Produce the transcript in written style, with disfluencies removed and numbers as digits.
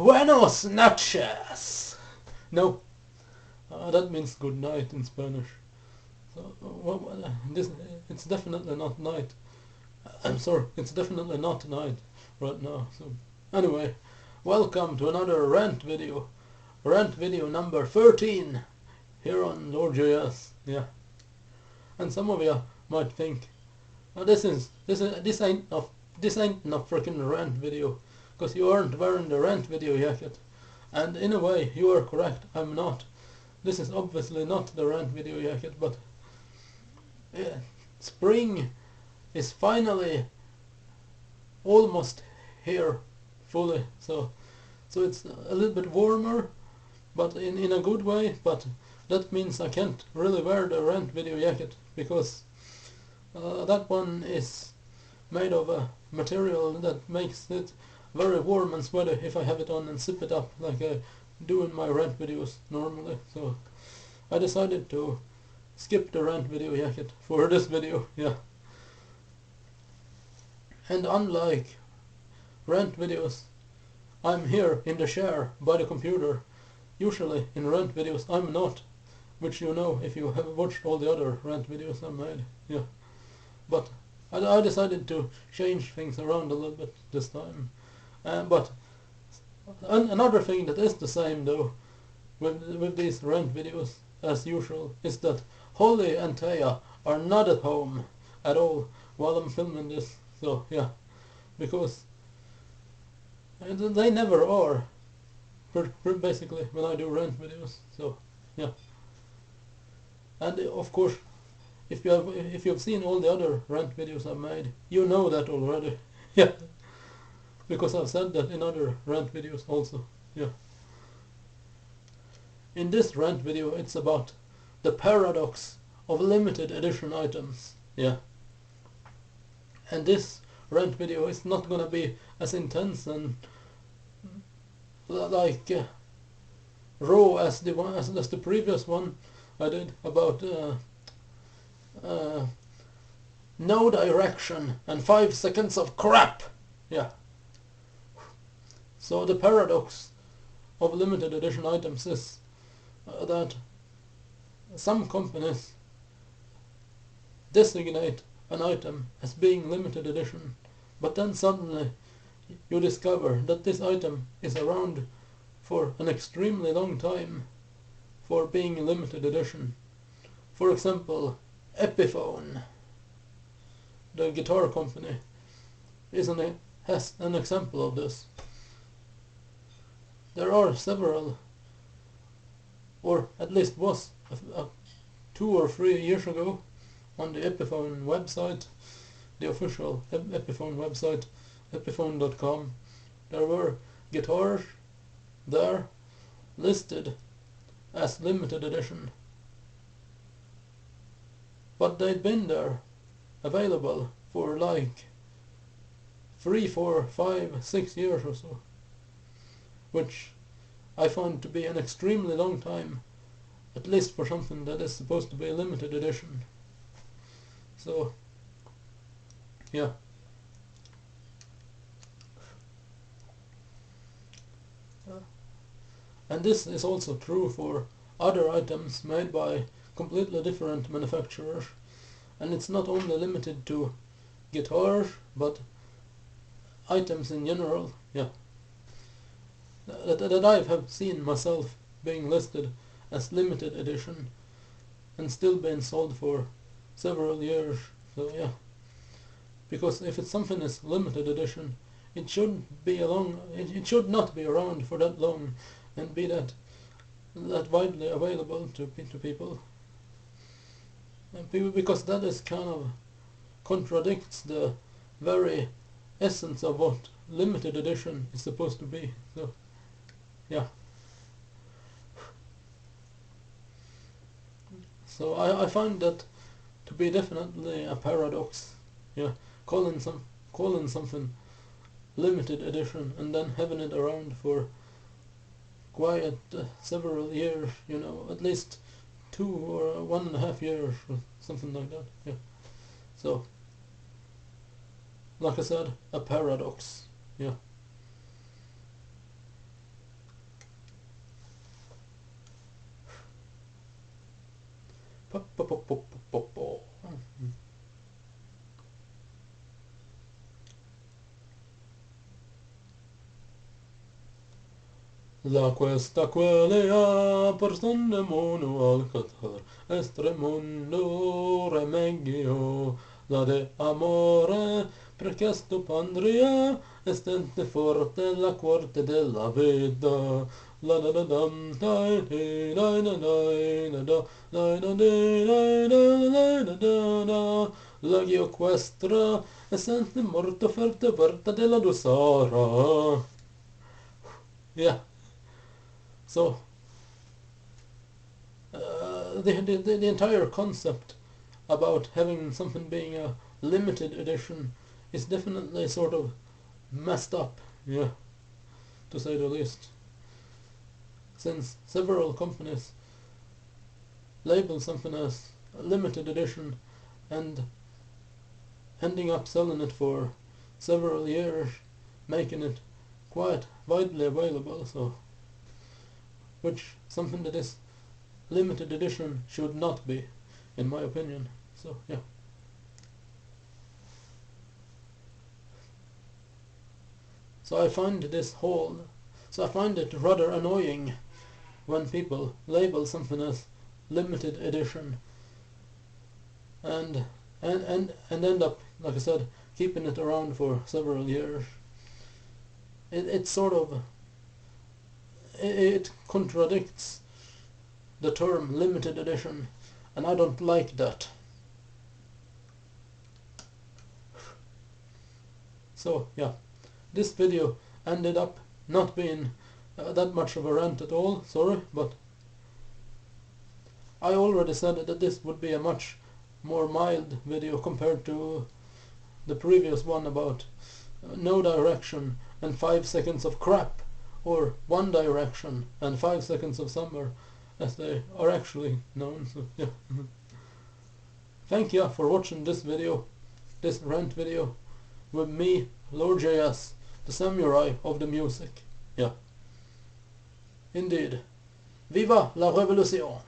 Buenos noches. No, that means good night in Spanish. So it's definitely not night. I'm sorry, it's definitely not night right now. So anyway, welcome to another rant video. Rant video number 13 here on Lord.js. Yeah, and some of you might think, oh, this ain't no freaking rant video, because you aren't wearing the rant video jacket. And in a way, you are correct. I'm not. This is obviously not the rant video jacket, but yeah, spring is finally almost here fully. So it's a little bit warmer, but in a good way. But that means I can't really wear the rant video jacket, because that one is made of a material that makes it very warm and sweaty if I have it on and zip it up like I do in my rant videos normally. So I decided to skip the rant video jacket for this video. Yeah. And unlike rant videos, I'm here in the chair by the computer. Usually in rant videos I'm not, which you know if you have watched all the other rant videos I made. Yeah. But I decided to change things around a little bit this time. But another thing that is the same though with these rant videos as usual is that Holly and Taya are not at home at all while I'm filming this. So yeah, because they never are basically when I do rant videos. So yeah, and of course if you've seen all the other rant videos I've made, you know that already. Yeah, because I've said that in other rant videos also. Yeah. In this rant video it's about the paradox of limited edition items. Yeah. And this rant video is not gonna be as intense and like raw as the previous one I did about no direction and 5 seconds of crap. Yeah. So the paradox of limited edition items is that some companies designate an item as being limited edition, but then suddenly you discover that this item is around for an extremely long time for being limited edition. For example, Epiphone, the guitar company, has an example of this. There are several, or at least was 2 or 3 years ago, on the Epiphone website, the official Epiphone website, epiphone.com, there were guitars there listed as limited edition, but they'd been there available for like 3, 4, 5, 6 years or so, which I found to be an extremely long time, at least for something that is supposed to be a limited edition. So yeah. And this is also true for other items made by completely different manufacturers, and it's not only limited to guitars but items in general. Yeah, that I have seen myself being listed as limited edition and still being sold for several years. So yeah, because if it's something is limited edition, it should not be around for that long and be that widely available to people. And because that is kind of contradicts the very essence of what limited edition is supposed to be. So yeah. So I find that to be definitely a paradox. Yeah, calling something limited edition and then having it around for quite several years, you know, at least 2 or 1.5 years or something like that. Yeah. So like I said, a paradox. Yeah. La questa quelea per sonne mono alcatar estre mundo remeggio la de amore prechesto pandria estente forte la corte della vita la da da dam dai dai dai dai da dai da dai dai da da lagio questra essente morto ferte verta della dosara. Yeah. So, the entire concept about having something being a limited edition is definitely sort of messed up, yeah, to say the least. Since several companies label something as a limited edition and ending up selling it for several years, making it quite widely available, so which something that is limited edition should not be, in my opinion. So yeah. So I find it rather annoying when people label something as limited edition and end up, like I said, keeping it around for several years. It sort of it contradicts the term limited edition, and I don't like that. So yeah, this video ended up not being that much of a rant at all, sorry, but I already said that this would be a much more mild video compared to the previous one about no direction and 5 seconds of crap, or One Direction and 5 seconds of summer, as they are actually known. So yeah. Thank you for watching this video, this rant video, with me, Lord JS, the samurai of the music. Yeah. Indeed. Viva la revolution!